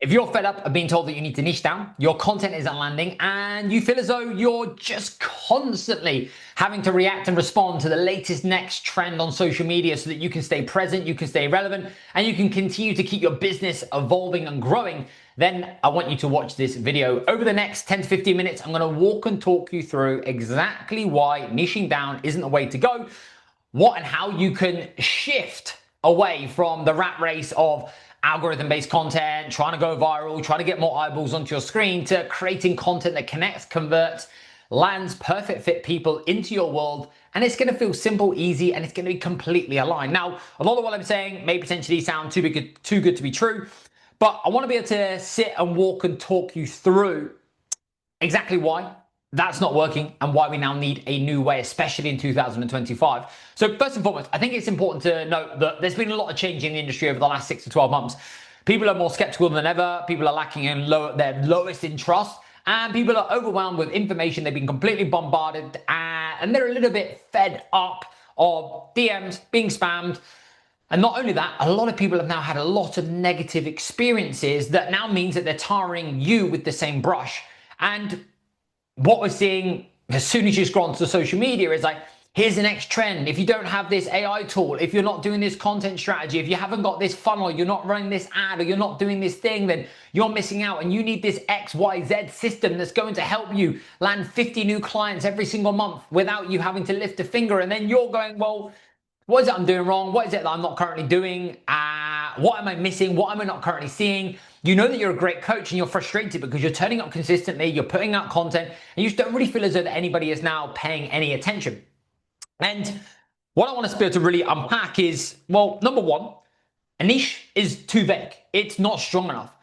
If you're fed up of being told that you need to niche down, your content isn't landing, and you feel as though you're just constantly having to react and respond to the latest next trend on social media so that you can stay present, you can stay relevant, and you can continue to keep your business evolving and growing, then I want you to watch this video. Over the next 10 to 15 minutes, I'm going to walk and talk you through exactly why niching down isn't the way to go, what and how you can shift away from the rat race of algorithm-based content, trying to go viral, trying to get more eyeballs onto your screen, to creating content that connects, converts, lands perfect fit people into your world, and it's going to feel simple, easy, and it's going to be completely aligned. Now, a lot of what I'm saying may potentially sound too good to be true, but I want to be able to sit and walk and talk you through exactly why that's not working and why we now need a new way, especially in 2025. So first and foremost, I think it's important to note that there's been a lot of change in the industry over the last 6 to 12 months. People are more skeptical than ever. People are lacking in their lowest in trust, and people are overwhelmed with information. They've been completely bombarded, and they're a little bit fed up of DMs being spammed. And not only that, a lot of people have now had a lot of negative experiences that now means that they're tarring you with the same brush. And what we're seeing as soon as you scroll onto social media is like, here's the next trend. If you don't have this AI tool, if you're not doing this content strategy, if you haven't got this funnel, you're not running this ad, or you're not doing this thing, then you're missing out, and you need this XYZ system that's going to help you land 50 new clients every single month without you having to lift a finger. And then you're going, well, what is it I'm doing wrong? What is it that I'm not currently doing? What am I missing? What am I not currently seeing? You know that you're a great coach and you're frustrated because you're turning up consistently, you're putting out content, and you just don't really feel as though that anybody is now paying any attention. And what I want us to be able to really unpack is, well, number one, a niche is too vague. It's not strong enough.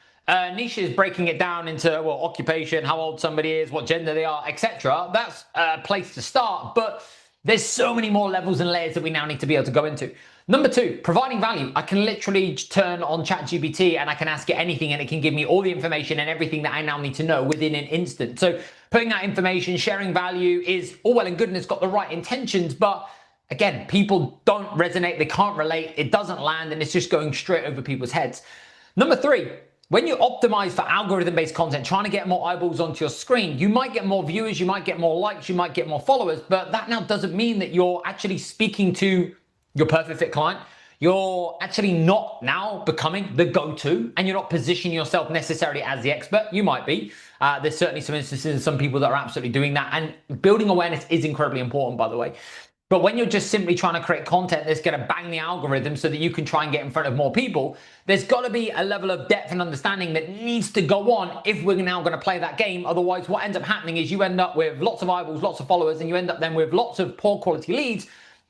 Niche is breaking it down into, well, occupation, how old somebody is, what gender they are, etc. That's a place to start, but there's so many more levels and layers that we now need to be able to go into. Number two, providing value. I can literally turn on ChatGPT and I can ask it anything and it can give me all the information and everything that I now need to know within an instant. So putting that information, sharing value is all well and good and it's got the right intentions, but again, people don't resonate, they can't relate, it doesn't land, and it's just going straight over people's heads. Number three, when you optimize for algorithm-based content, trying to get more eyeballs onto your screen, you might get more viewers, you might get more likes, you might get more followers, but that now doesn't mean that you're actually speaking to your perfect fit client. You're actually not now becoming the go-to, and you're not positioning yourself necessarily as the expert. You might be. There's certainly some instances, some people that are absolutely doing that, and building awareness is incredibly important, by the way. But when you're just simply trying to create content that's going to bang the algorithm so that you can try and get in front of more people, there's got to be a level of depth and understanding that needs to go on if we're now going to play that game. Otherwise, what ends up happening is you end up with lots of eyeballs, lots of followers, and you end up then with lots of poor quality leads,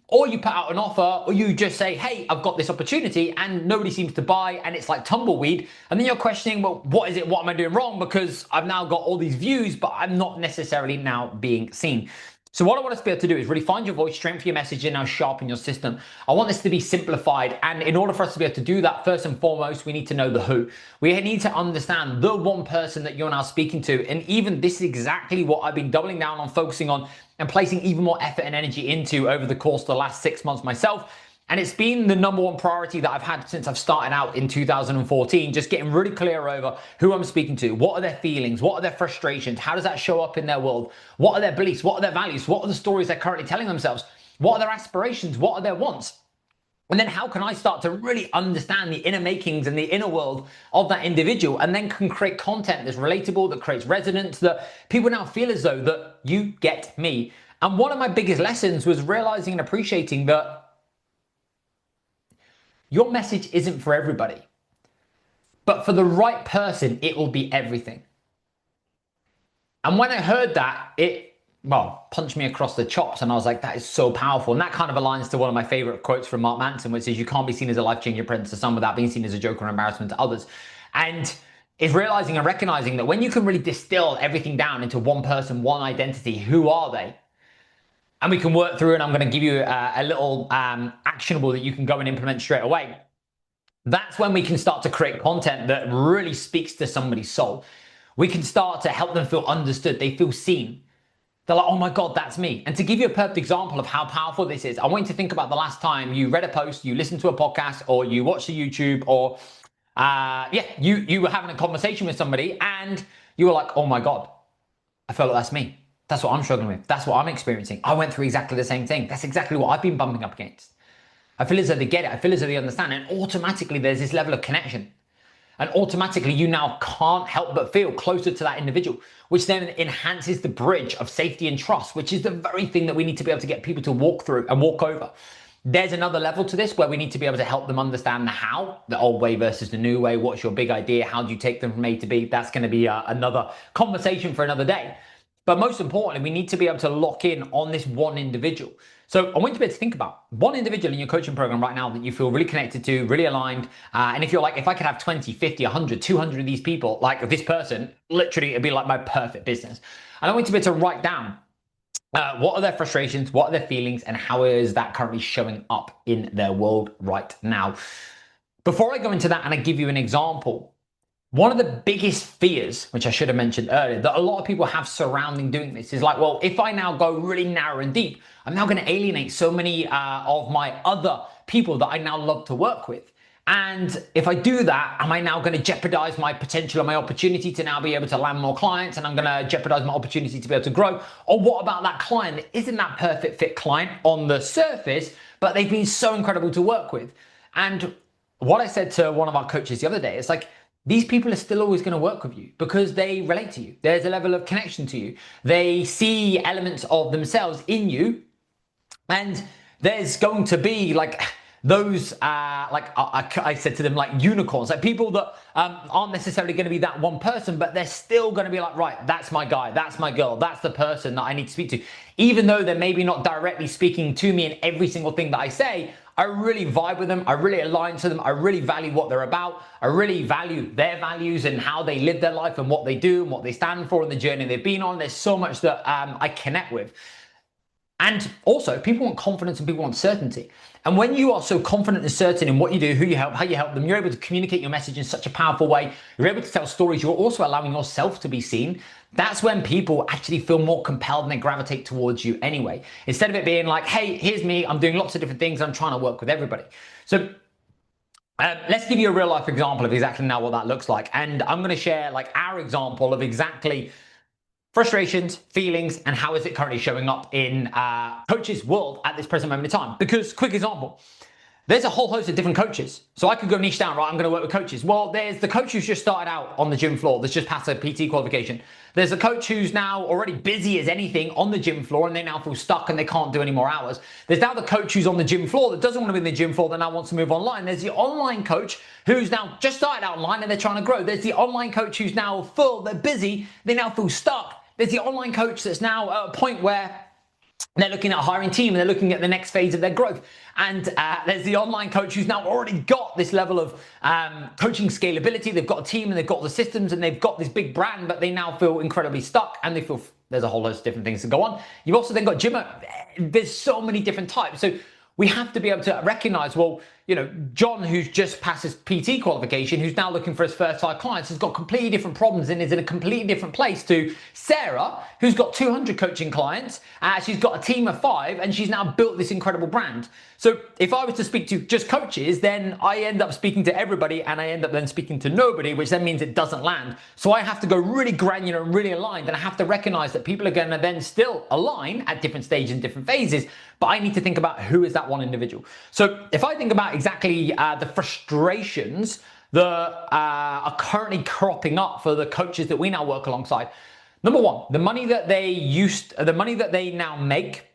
or you put out an offer, or you just say, hey, I've got this opportunity, and nobody seems to buy, and it's like tumbleweed. And then you're questioning, well, what is it? What am I doing wrong? Because I've now got all these views, but I'm not necessarily now being seen. So what I want us to be able to do is really find your voice, strengthen your message, and now sharpen your system. I want this to be simplified. And in order for us to be able to do that, first and foremost, we need to know the who. We need to understand the one person that you're now speaking to. And even this is exactly what I've been doubling down on, focusing on, and placing even more effort and energy into over the course of the last 6 months myself. And it's been the number one priority that I've had since I've started out in 2014, just getting really clear over who I'm speaking to. What are their feelings? What are their frustrations? How does that show up in their world? What are their beliefs? What are their values? What are the stories they're currently telling themselves? What are their aspirations? What are their wants? And then how can I start to really understand the inner makings and the inner world of that individual, and then can create content that's relatable, that creates resonance, that people now feel as though that you get me. And one of my biggest lessons was realizing and appreciating that your message isn't for everybody, but for the right person, it will be everything. And when I heard that, it, well, punched me across the chops, and I was like, that is so powerful. And that kind of aligns to one of my favorite quotes from Mark Manson, which is, you can't be seen as a life-changing presence to some without being seen as a joke or embarrassment to others. And it's realizing and recognizing that when you can really distill everything down into one person, one identity, who are they? And we can work through, and I'm going to give you a little actionable that you can go and implement straight away. That's when we can start to create content that really speaks to somebody's soul. We can start to help them feel understood. They feel seen. They're like, oh my God, that's me. And to give you a perfect example of how powerful this is, I want you to think about the last time you read a post, you listened to a podcast, or you watched a YouTube, or you were having a conversation with somebody and you were like, oh my God, I feel like that's me. That's what I'm struggling with. That's what I'm experiencing. I went through exactly the same thing. That's exactly what I've been bumping up against. I feel as though they get it. I feel as though they understand. And automatically there's this level of connection. And automatically you now can't help but feel closer to that individual, which then enhances the bridge of safety and trust, which is the very thing that we need to be able to get people to walk through and walk over. There's another level to this where we need to be able to help them understand the how, the old way versus the new way. What's your big idea? How do you take them from A to B? That's going to be another conversation for another day. But most importantly, we need to be able to lock in on this one individual. So I want you to be able to think about one individual in your coaching program right now that you feel really connected to, really aligned. And if you're like, if I could have 20, 50, 100, 200 of these people, like this person, literally it'd be like my perfect business. And I want you to be able to write down what are their frustrations, what are their feelings, and how is that currently showing up in their world right now. Before I go into that and I give you an example, one of the biggest fears, which I should have mentioned earlier, that a lot of people have surrounding doing this is like, well, if I now go really narrow and deep, I'm now going to alienate so many of my other people that I now love to work with. And if I do that, am I now going to jeopardize my potential and my opportunity to now be able to land more clients? And I'm going to jeopardize my opportunity to be able to grow? Or what about that client that isn't that perfect fit client on the surface, but they've been so incredible to work with? And what I said to one of our coaches the other day, it's like, these people are still always going to work with you because they relate to you. There's a level of connection to you. They see elements of themselves in you. And there's going to be like those, I said to them, like unicorns, like people that aren't necessarily going to be that one person, but they're still going to be like, right, that's my guy, that's my girl, that's the person that I need to speak to. Even though they're maybe not directly speaking to me in every single thing that I say, I really vibe with them. I really align to them. I really value what they're about. I really value their values and how they live their life and what they do and what they stand for and the journey they've been on. There's so much that I connect with. And also, people want confidence and people want certainty. And when you are so confident and certain in what you do, who you help, how you help them, you're able to communicate your message in such a powerful way. You're able to tell stories. You're also allowing yourself to be seen. That's when people actually feel more compelled and they gravitate towards you anyway. Instead of it being like, hey, here's me. I'm doing lots of different things. I'm trying to work with everybody. So let's give you a real life example of exactly now what that looks like. And I'm going to share like our example of exactly frustrations, feelings, and how is it currently showing up in coaches' world at this present moment in time. Because, quick example, there's a whole host of different coaches. So I could go niche down, right? I'm going to work with coaches. Well, there's the coach who's just started out on the gym floor, that's just passed a PT qualification. There's a coach who's now already busy as anything on the gym floor and they now feel stuck and they can't do any more hours. There's now the coach who's on the gym floor that doesn't want to be in the gym floor, that now wants to move online. There's the online coach who's now just started out online and they're trying to grow. There's the online coach who's now full, they're busy, they now feel stuck. There's the online coach that's now at a point where they're looking at a hiring team and they're looking at the next phase of their growth. And there's the online coach who's now already got this level of coaching scalability. They've got a team and they've got the systems and they've got this big brand, but they now feel incredibly stuck and they feel there's a whole host of different things to go on. You've also then got gym. There's so many different types. So we have to be able to recognize, well, you know, John, who's just passed his PT qualification, who's now looking for his first time clients, has got completely different problems and is in a completely different place to Sarah, who's got 200 coaching clients. She's got a team of 5 and she's now built this incredible brand. So if I was to speak to just coaches, then I end up speaking to everybody and I end up then speaking to nobody, which then means it doesn't land. So I have to go really granular and really aligned, and I have to recognize that people are going to then still align at different stages and different phases, but I need to think about who is that one individual. So if I think about exactly the frustrations that are currently cropping up for the coaches that we now work alongside. Number one, the money that they now make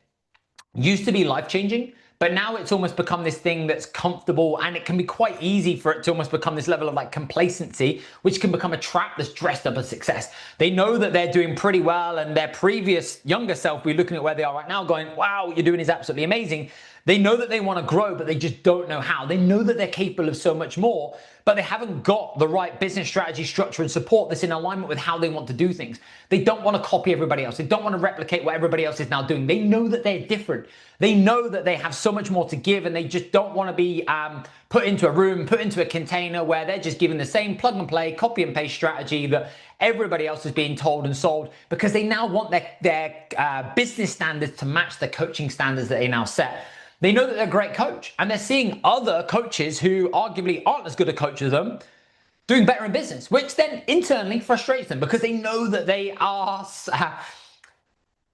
used to be life-changing, but now it's almost become this thing that's comfortable, and it can be quite easy for it to almost become this level of like complacency, which can become a trap that's dressed up as success. They know that they're doing pretty well, and their previous younger self will be looking at where they are right now going, wow, what you're doing is absolutely amazing. They know that they want to grow, but they just don't know how. They know that they're capable of so much more, but they haven't got the right business strategy, structure, and support that's in alignment with how they want to do things. They don't want to copy everybody else. They don't want to replicate what everybody else is now doing. They know that they're different. They know that they have so much more to give, and they just don't want to be put into a room, put into a container where they're just given the same plug and play, copy and paste strategy that everybody else is being told and sold, because they now want their business standards to match the coaching standards that they now set. They know that they're a great coach, and they're seeing other coaches who arguably aren't as good a coach as them doing better in business, which then internally frustrates them because they know that they are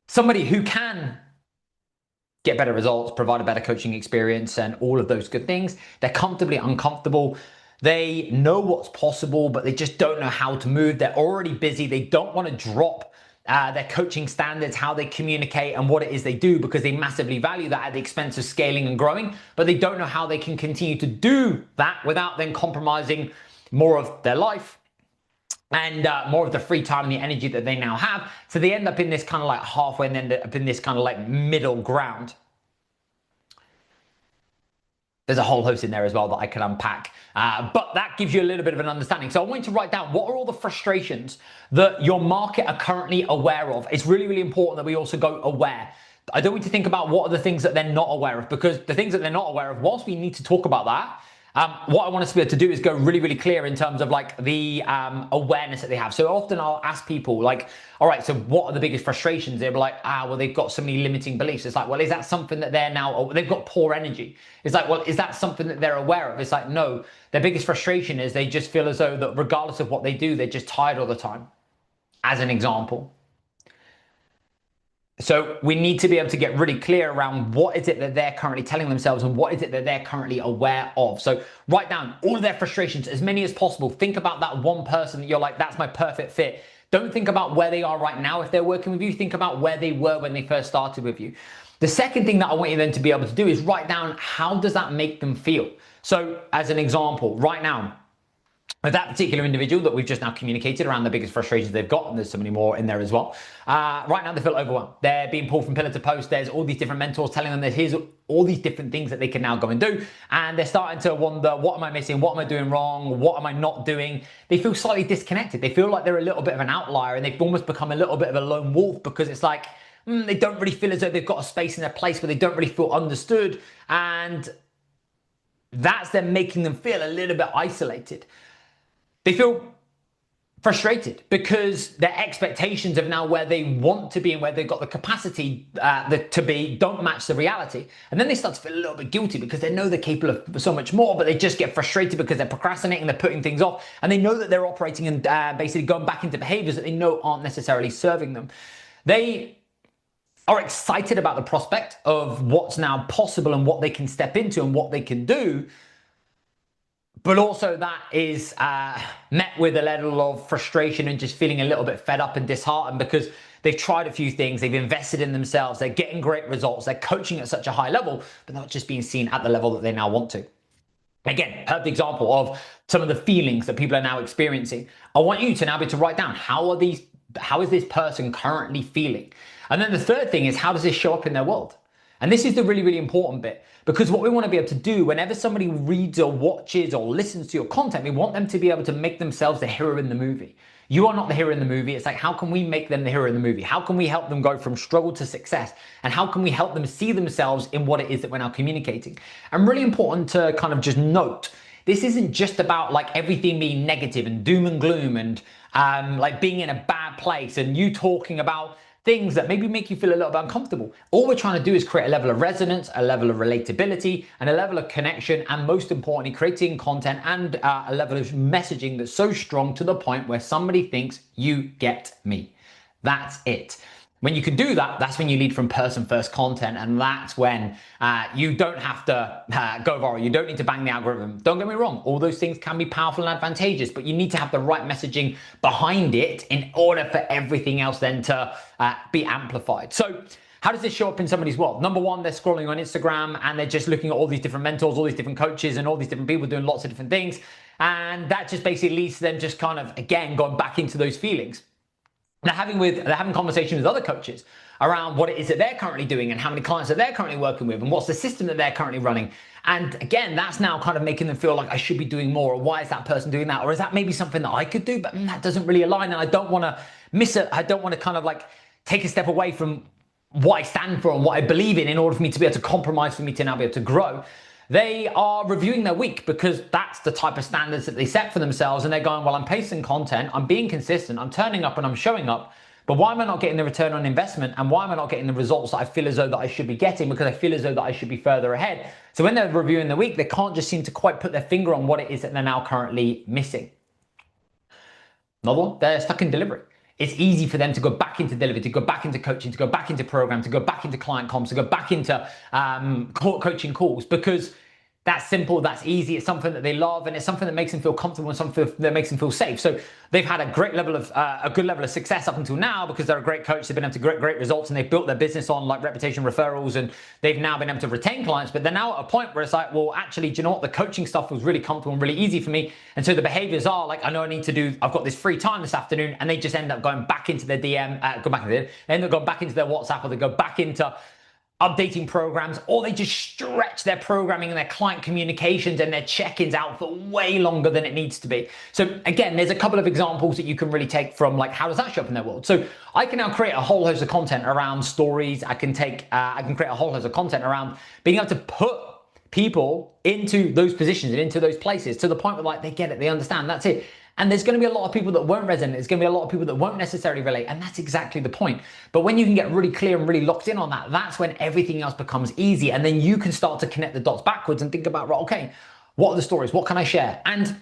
somebody who can get better results, provide a better coaching experience, and all of those good things. They're comfortably uncomfortable. They know what's possible, but they just don't know how to move. They're already busy. They don't want to drop their coaching standards, how they communicate, and what it is they do because they massively value that at the expense of scaling and growing, but they don't know how they can continue to do that without then compromising more of their life and more of the free time and the energy that they now have. So they end up in this kind of like halfway and end up in this kind of like middle ground. There's a whole host in there as well that I can unpack, but that gives you a little bit of an understanding. So I want you to write down what are all the frustrations that your market are currently aware of. It's really, really important that we also go aware. I don't want you to think about what are the things that they're not aware of, because the things that they're not aware of, whilst we need to talk about that, what I want us to be able to do is go really, really clear in terms of like the awareness that they have. So often I'll ask people like, all right, so what are the biggest frustrations? They'll be like, well, they've got so many limiting beliefs. It's like, well, is that something that they're now, they've got poor energy. It's like, well, is that something that they're aware of? It's like, no, their biggest frustration is they just feel as though that regardless of what they do, they're just tired all the time, as an example. So we need to be able to get really clear around what is it that they're currently telling themselves and what is it that they're currently aware of. So write down all of their frustrations, as many as possible. Think about that one person that you're like, that's my perfect fit. Don't think about where they are right now if they're working with you. Think about where they were when they first started with you. The second thing that I want you then to be able to do is write down, how does that make them feel? So as an example, right now, with that particular individual that we've just now communicated around the biggest frustrations they've got, and there's so many more in there as well. Right now they feel overwhelmed. They're being pulled from pillar to post. There's all these different mentors telling them that here's all these different things that they can now go and do. And they're starting to wonder, what am I missing? What am I doing wrong? What am I not doing? They feel slightly disconnected. They feel like they're a little bit of an outlier, and they've almost become a little bit of a lone wolf, because it's like, they don't really feel as though they've got a space in their place where they don't really feel understood. And that's then making them feel a little bit isolated. They feel frustrated because their expectations of now where they want to be and where they've got the capacity to be don't match the reality. And then they start to feel a little bit guilty because they know they're capable of so much more, but they just get frustrated because they're procrastinating, they're putting things off, and they know that they're operating and basically going back into behaviors that they know aren't necessarily serving them. They are excited about the prospect of what's now possible and what they can step into and what they can do. But also that is met with a level of frustration and just feeling a little bit fed up and disheartened because they've tried a few things, they've invested in themselves, they're getting great results, they're coaching at such a high level, but not just being seen at the level that they now want to. Again, perfect example of some of the feelings that people are now experiencing. I want you to now be to write down, how is this person currently feeling? And then the third thing is, how does this show up in their world? And this is the really, really important bit, because what we want to be able to do whenever somebody reads or watches or listens to your content, we want them to be able to make themselves the hero in the movie. You are not the hero in the movie. It's like, how can we make them the hero in the movie? How can we help them go from struggle to success? And how can we help them see themselves in what it is that we're now communicating? And really important to kind of just note, this isn't just about like everything being negative and doom and gloom and like being in a bad place and you talking about things that maybe make you feel a little bit uncomfortable. All we're trying to do is create a level of resonance, a level of relatability, and a level of connection, and most importantly, creating content and a level of messaging that's so strong to the point where somebody thinks, you get me. That's it. When you can do that, that's when you lead from person first content, and that's when you don't have to go viral. You don't need to bang the algorithm. Don't get me wrong, all those things can be powerful and advantageous, but you need to have the right messaging behind it in order for everything else then to be amplified. So how does this show up in somebody's world? Number one, they're scrolling on Instagram and they're just looking at all these different mentors, all these different coaches, and all these different people doing lots of different things. And that just basically leads to them just kind of, again, going back into those feelings. They're having conversations with other coaches around what it is that they're currently doing and how many clients that they're currently working with and what's the system that they're currently running. And again, that's now kind of making them feel like I should be doing more, or why is that person doing that? Or is that maybe something that I could do, but that doesn't really align, and I don't want to miss it. I don't want to kind of like take a step away from what I stand for and what I believe in order for me to be able to compromise, for me to now be able to grow. They are reviewing their week because that's the type of standards that they set for themselves, and they're going, well, I'm pasting content, I'm being consistent, I'm turning up and I'm showing up, but why am I not getting the return on investment, and why am I not getting the results that I feel as though that I should be getting, because I feel as though that I should be further ahead? So when they're reviewing the week, they can't just seem to quite put their finger on what it is that they're now currently missing. Another one, they're stuck in delivery. It's easy for them to go back into delivery, to go back into coaching, to go back into program, to go back into client comms, to go back into coaching calls, because that's simple, that's easy, it's something that they love, and it's something that makes them feel comfortable and something that makes them feel safe. So they've had a great level of a good level of success up until now because they're a great coach. They've been able to get great results, and they've built their business on like reputation referrals, and they've now been able to retain clients. But they're now at a point where it's like, well, actually, do you know what? The coaching stuff was really comfortable and really easy for me, and so the behaviors are like, I know I need to do. I've got this free time this afternoon, and they just end up going back into their DM, they end up going back into their WhatsApp, or they go back into updating programs, or they just stretch their programming and their client communications and their check-ins out for way longer than it needs to be. So again, there's a couple of examples that you can really take from like, how does that show up in their world? So I can now create a whole host of content around stories. I can create a whole host of content around being able to put people into those positions and into those places to the point where like they get it, they understand, that's it. And there's going to be a lot of people that won't resonate. There's going to be a lot of people that won't necessarily relate. And that's exactly the point. But when you can get really clear and really locked in on that, that's when everything else becomes easy. And then you can start to connect the dots backwards and think about, right, okay, what are the stories? What can I share? And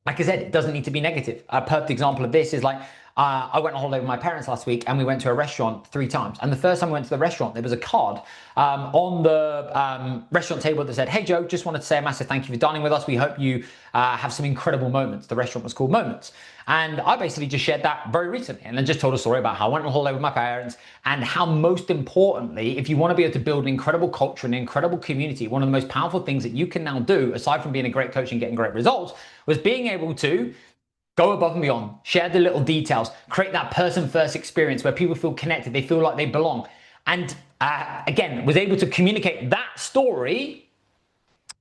like I said, it doesn't need to be negative. A perfect example of this is like, I went on holiday with my parents last week, and we went to a restaurant 3 times. And the first time we went to the restaurant, there was a card on the restaurant table that said, "Hey Joe, just wanted to say a massive thank you for dining with us. We hope you have some incredible moments." The restaurant was called Moments. And I basically just shared that very recently, and then just told a story about how I went on holiday with my parents, and how, most importantly, if you want to be able to build an incredible culture, an incredible community, one of the most powerful things that you can now do, aside from being a great coach and getting great results, was being able to go above and beyond, share the little details, create that person-first experience where people feel connected, they feel like they belong. And again, was able to communicate that story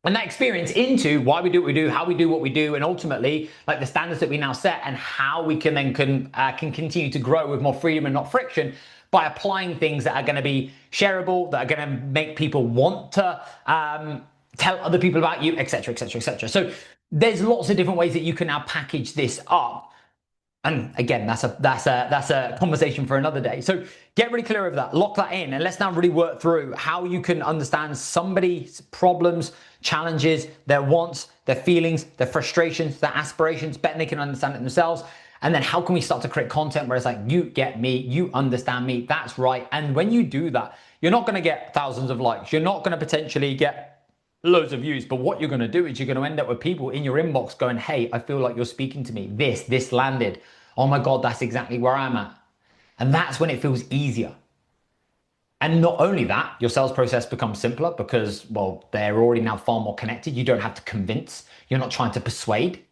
and that experience into why we do what we do, how we do what we do, and ultimately like the standards that we now set, and how we can then can continue to grow with more freedom and not friction by applying things that are going to be shareable, that are going to make people want to tell other people about you, etc., etc., etc. So there's lots of different ways that you can now package this up. And again, that's a conversation for another day. So get really clear over that, lock that in, and let's now really work through how you can understand somebody's problems, challenges, their wants, their feelings, their frustrations, their aspirations, better than they can understand it themselves. And then how can we start to create content where it's like, you get me, you understand me, that's right. And when you do that, you're not going to get thousands of likes. You're not going to potentially get loads of views, but what you're going to do is you're going to end up with people in your inbox going, "Hey, I feel like you're speaking to me. This landed. Oh my God, that's exactly where I'm at." And that's when it feels easier. And not only that, your sales process becomes simpler because, well, they're already now far more connected. You don't have to convince. You're not trying to persuade.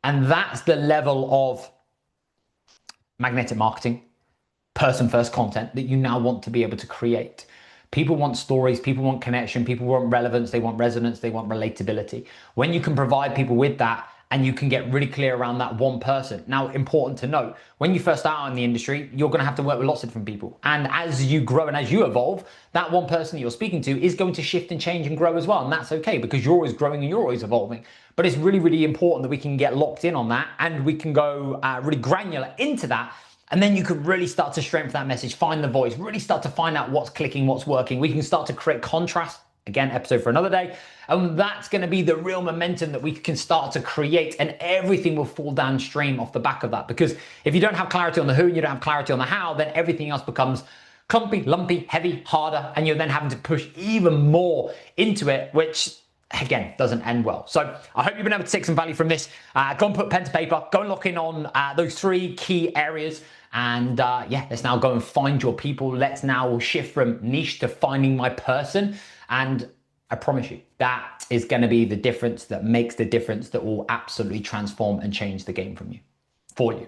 And that's the level of magnetic marketing, person-first content that you now want to be able to create. People want stories, people want connection, people want relevance, they want resonance, they want relatability. When you can provide people with that, and you can get really clear around that one person. Now, important to note, when you first start out in the industry, you're going to have to work with lots of different people. And as you grow and as you evolve, that one person that you're speaking to is going to shift and change and grow as well. And that's okay, because you're always growing and you're always evolving. But it's really, really important that we can get locked in on that, and we can go really granular into that. And then you can really start to strengthen that message, find the voice, really start to find out what's clicking, what's working. We can start to create contrast. Again, episode for another day. And that's going to be the real momentum that we can start to create, and everything will fall downstream off the back of that. Because if you don't have clarity on the who and you don't have clarity on the how, then everything else becomes clumpy, lumpy, heavy, harder, and you're then having to push even more into it, which again doesn't end well. So I hope you've been able to take some value from this. Go and put pen to paper, go and lock in on those 3 key areas. And yeah, let's now go and find your people. Let's now shift from niche to finding my person. And I promise you, that is going to be the difference that makes the difference, that will absolutely transform and change the game for you.